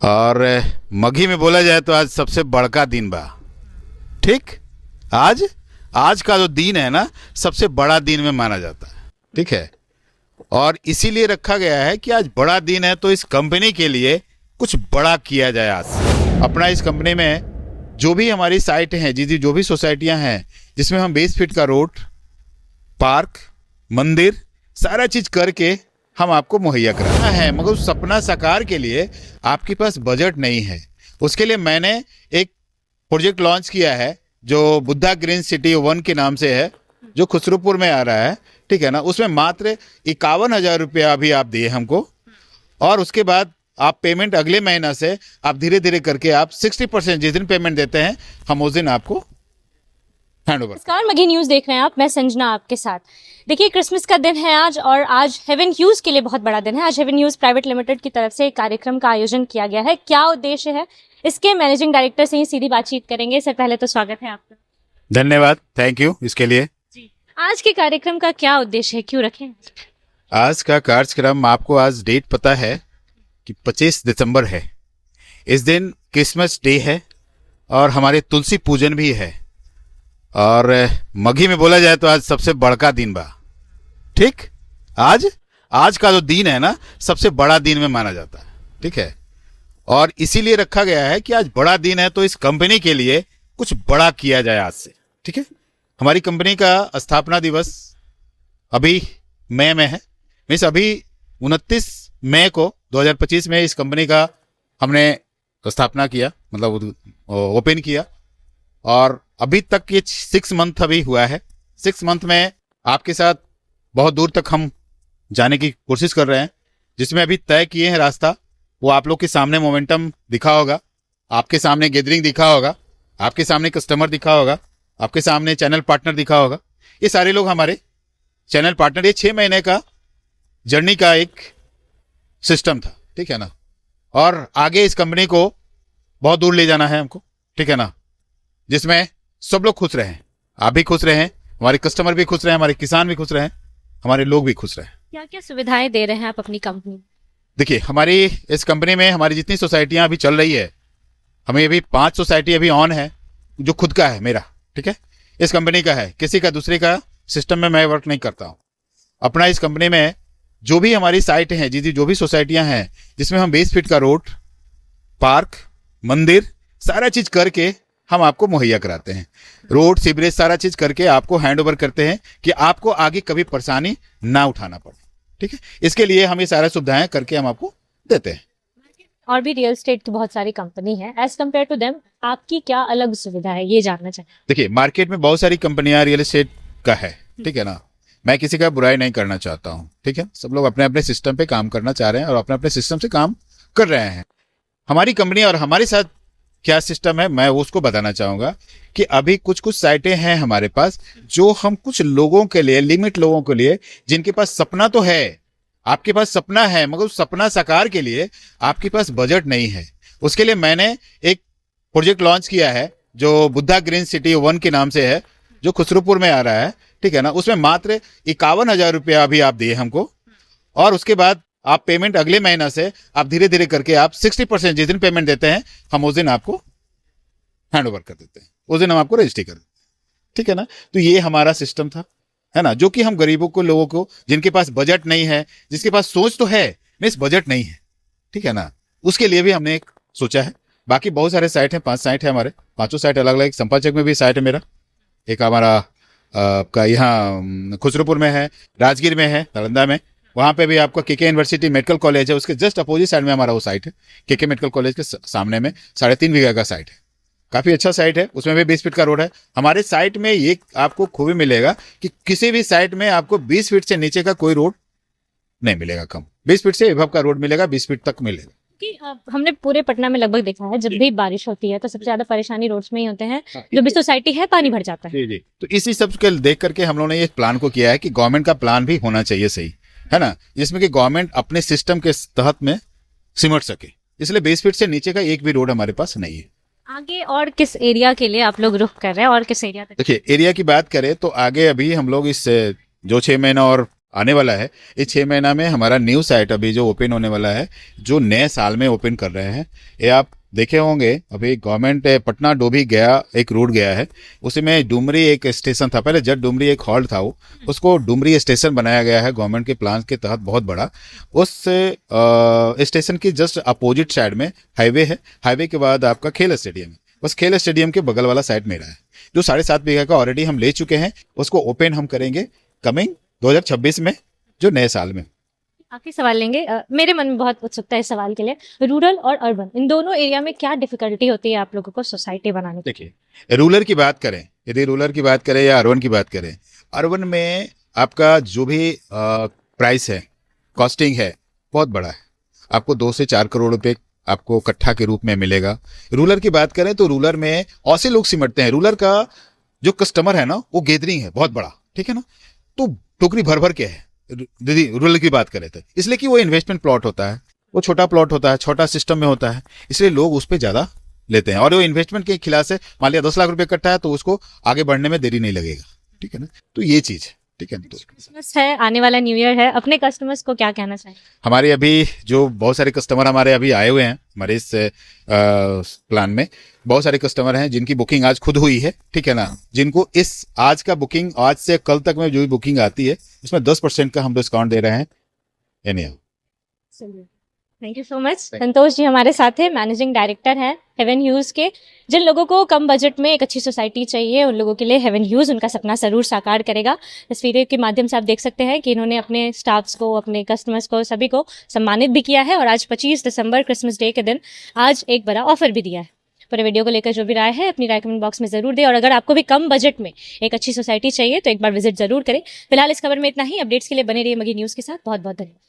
और मघी में बोला जाए तो आज सबसे बड़का दिन बा। ठीक, आज आज का जो दिन है ना, सबसे बड़ा दिन में माना जाता है। ठीक है, और इसीलिए रखा गया है कि आज बड़ा दिन है तो इस कंपनी के लिए कुछ बड़ा किया जाए। आज अपना इस कंपनी में जो भी हमारी साइट हैं, जी जो भी सोसाइटियां हैं, जिसमें हम 20 फीट का रोड, पार्क, मंदिर, सारा चीज करके हम आपको मुहैया कराना है। मगर उस सपना साकार के लिए आपके पास बजट नहीं है। उसके लिए मैंने एक प्रोजेक्ट लॉन्च किया है जो बुद्धा ग्रीन सिटी 1 के नाम से है, जो खुसरूपुर में आ रहा है। ठीक है ना, उसमें मात्र 51,000 रुपया अभी आप दिए हमको, और उसके बाद आप पेमेंट अगले महीना से आप धीरे धीरे करके आप 60% जिस दिन पेमेंट देते हैं हम उस दिन आपको हैंड ओवर। नमस्कार, मघी न्यूज देख रहे हैं आप। मैं संजना आपके साथ। देखिए, क्रिसमस का दिन है आज, और आज हेवन ह्यूज के लिए बहुत बड़ा दिन है। आज हेवन ह्यूज प्राइवेट लिमिटेड की तरफ से एक कार्यक्रम का आयोजन किया गया है। क्या उद्देश्य है, इसके मैनेजिंग डायरेक्टर से ही सीधी बातचीत करेंगे। सर, पहले तो स्वागत है आपका। धन्यवाद, थैंक यू इसके लिए। जी, आज के कार्यक्रम का क्या उद्देश्य है, क्यों रखें? आज का कार्यक्रम, आपको आज डेट पता है कि 25 दिसंबर है। इस दिन क्रिसमस डे है और हमारे तुलसी पूजन भी है, और मघी में बोला जाए तो आज सबसे बड़का दिन बा। ठीक, आज का जो दिन है ना, सबसे बड़ा दिन में माना जाता है। ठीक है, और इसीलिए रखा गया है कि आज बड़ा दिन है तो इस कंपनी के लिए कुछ बड़ा किया जाए आज से। ठीक है, हमारी कंपनी का स्थापना दिवस अभी मई में है। मीन्स अभी 29 मई को 2025 में इस कंपनी का हमने स्थापना किया, मतलब ओपन किया, और अभी तक ये 6 मंथ अभी हुआ है। 6 मंथ में आपके साथ बहुत दूर तक हम जाने की कोशिश कर रहे हैं। जिसमें अभी तय किए हैं रास्ता, वो आप लोग के सामने मोमेंटम दिखा होगा, आपके सामने गैदरिंग दिखा होगा, आपके सामने कस्टमर दिखा होगा, आपके सामने चैनल पार्टनर दिखा होगा। ये सारे लोग हमारे चैनल पार्टनर। ये 6 महीने का जर्नी का एक सिस्टम था। ठीक है ना, और आगे इस कंपनी को बहुत दूर ले जाना है हमको। ठीक है ना, जिसमें सब लोग खुश रहें, आप भी खुश रहें, हमारे कस्टमर भी खुश रहें, हमारे किसान भी खुश रहें, हमारे लोग भी खुश रहें। क्या क्या सुविधाएं दे रहे हैं आप अपनी कंपनी? देखिए, हमारी इस कंपनी में हमारी जितनी सोसाइटियां अभी चल रही है, हमें अभी 5 सोसाइटी अभी ऑन है, जो खुद का है मेरा। ठीक है, इस कंपनी का है, किसी का दूसरे का सिस्टम में मैं वर्क नहीं करता हूँ। अपना इस कंपनी में जो भी हमारी साइट हैं, जी जो भी सोसाइटियां हैं, जिसमें हम 20 फीट का रोड, पार्क, मंदिर, सारा चीज करके हम आपको मुहैया कराते हैं। रोड, सीवरेज, सारा चीज करके आपको हैंड ओवर करते हैं कि आपको आगे कभी परेशानी ना उठाना पड़े। ठीक है, इसके लिए हम ये सारा सुविधाएं करके हम आपको देते हैं। और भी रियल एस्टेट की बहुत सारी कंपनी है, एज कम्पेयर टू देम आपकी क्या अलग सुविधा है, ये जानना चाहिए। देखिए, मार्केट में बहुत सारी कंपनियां रियल एस्टेट का है। ठीक है ना, मैं किसी का बुराई नहीं करना चाहता हूँ। ठीक है, सब लोग अपने अपने सिस्टम पे काम करना चाह रहे हैं और अपने अपने सिस्टम से काम कर रहे हैं। हमारी कंपनी और हमारे साथ क्या सिस्टम है, मैं उसको बताना चाहूंगा कि अभी कुछ साइटें हैं हमारे पास, जो हम कुछ लोगों के लिए, लिमिट लोगों के लिए, जिनके पास सपना तो है, आपके पास सपना है, मगर उस सपना साकार के लिए आपके पास बजट नहीं है। उसके लिए मैंने एक प्रोजेक्ट लॉन्च किया है जो बुद्धा ग्रीन सिटी 1 के नाम से है, जो खुसरूपुर में आ रहा है। ठीक है ना, उसमें मात्र 51,000 रुपया अभी आप दिए हमको, और उसके बाद आप पेमेंट अगले महीना से आप धीरे धीरे करके आप 60% जिस दिन पेमेंट देते हैं हम उस दिन आपको हैंड ओवर कर देते हैं, उस दिन हम आपको रजिस्ट्री कर देते हैं। ठीक है ना, तो ये हमारा सिस्टम था, है ना, जो कि हम गरीबों को, लोगों को, जिनके पास बजट नहीं है, जिसके पास सोच तो है मीन्स बजट नहीं है, ठीक है ना, उसके लिए भी हमने एक सोचा है। बाकी बहुत सारे साइट हैं, 5 साइट है हमारे, 5 साइट अलग अलग। संपाचक में भी साइट है मेरा, एक हमारा आपका यहाँ खुसरूपुर में है, राजगीर में है, नालंदा में, वहाँ पे भी आपका केके यूनिवर्सिटी मेडिकल कॉलेज है, उसके जस्ट अपोजिट साइड में हमारा वो साइट है। केके मेडिकल कॉलेज के सामने में 3.5 बीघा का साइट है, काफी अच्छा साइट है। उसमें भी 20 फीट का रोड है। हमारे साइट में ये आपको खूबी मिलेगा कि किसी भी साइट में आपको 20 फीट से नीचे का कोई रोड नहीं मिलेगा, कम 20 फीट से एबव का रोड मिलेगा, 20 फीट तक मिलेगा। कि हमने पूरे पटना में लगभग देखा है, जब भी बारिश होती है तो सबसे ज्यादा परेशानी रोड्स में ही होते हैं। जो भी सोसाइटी है, पानी भर जाता है। जी, तो इसी सब के देख करके हम लोगों ने ये प्लान को किया है कि गवर्नमेंट का प्लान भी होना चाहिए सही, है ना, जिसमें कि गवर्नमेंट अपने सिस्टम के तहत में सिमट सके। इसलिए 20 फीट से नीचे का एक भी रोड हमारे पास नहीं है। आगे और किस एरिया के लिए आप लोग रुख कर रहे हैं, और किस एरिया तक? देखिए, एरिया की बात करें तो आगे अभी हम लोग इस जो 6 महीना और आने वाला है, इस 6 महीना में हमारा न्यू साइट अभी जो ओपन होने वाला है, जो नए साल में ओपन कर रहे हैं, ये आप देखे होंगे। अभी गवर्नमेंट पटना डोभी गया एक रूट गया है, उसी में डुमरी एक स्टेशन था, पहले जट डुमरी एक हॉल्ट था, वो उसको डुमरी स्टेशन बनाया गया है गवर्नमेंट के प्लान के तहत, बहुत बड़ा। उस स्टेशन की जस्ट अपोजिट साइड में हाईवे है, हाईवे के बाद आपका खेल स्टेडियम है, बस खेल स्टेडियम के बगल वाला साइड मेरा है, जो 7.5 बीघा का ऑलरेडी हम ले चुके हैं। उसको ओपन हम करेंगे कमिंग 2026 में, जो नए साल में। आखिरी सवाल लेंगे। मेरे मन में बहुत उत्सुकता है इस सवाल के लिए। रूरल और अर्बन इन दोनों एरिया में क्या डिफिकल्टी होती है आप लोगों को सोसाइटी बनाने की? देखिए, रूरल की बात करें, यदि रूरल की बात करें या अर्बन की बात करें, अर्बन में आपका जो भी प्राइस है, कॉस्टिंग है, बहुत बड़ा है। आपको 2 से 4 करोड़ रुपए आपको कट्ठा के रूप में मिलेगा। रूरल की बात करें तो रूरल में और से लोग सिमटते हैं। रूरल का जो कस्टमर है ना, वो गैदरिंग है बहुत बड़ा, ठीक है ना, तो टोकरी भर भर के है। दीदी रूरल की बात करें तो इसलिए कि वो इन्वेस्टमेंट प्लॉट होता है, वो छोटा प्लॉट होता है, छोटा सिस्टम में होता है, इसलिए लोग उस पर ज्यादा लेते हैं। और वो इन्वेस्टमेंट के खिलाफ से मान लिया 10 लाख रुपए कट्टा है, तो उसको आगे बढ़ने में देरी नहीं लगेगा, ठीक है ना। तो ये चीज है, ठीक है। तो क्रिसमस है, आने वाला न्यू ईयर है, अपने कस्टमर्स को क्या कहना चाहिए? हमारे अभी जो बहुत सारे कस्टमर हमारे अभी आए हुए हैं हमारे इस प्लान में, बहुत सारे कस्टमर हैं जिनकी बुकिंग आज खुद हुई है, ठीक है ना, जिनको इस आज का बुकिंग, आज से कल तक में जो भी बुकिंग आती है, उसमें 10% का हम डिस्काउंट दे रहे हैं। Any thank you so much. Santosh ji हमारे साथ है, मैनेजिंग डायरेक्टर हैं हेवन ह्यूज के। जिन लोगों को कम बजट में एक अच्छी सोसाइटी चाहिए, उन लोगों के लिए हेवन ह्यूज उनका सपना जरूर साकार करेगा। तस्वीरें के माध्यम से आप देख सकते हैं कि इन्होंने अपने स्टाफ्स को, अपने कस्टमर्स को, सभी को सम्मानित भी किया है। और आज 25 दिसंबर क्रिसमस डे के दिन आज एक बड़ा ऑफर भी दिया है। पूरे वीडियो को लेकर जो भी राय है अपनी राय कमेंट बॉक्स में जरूर दें। और अगर आपको भी कम बजट में एक अच्छी सोसाइटी चाहिए तो एक बार विजिट जरूर करें। फिलहाल इस खबर में इतना ही। अपडेट्स के लिए बने रहिए मगी न्यूज के साथ। बहुत बहुत धन्यवाद।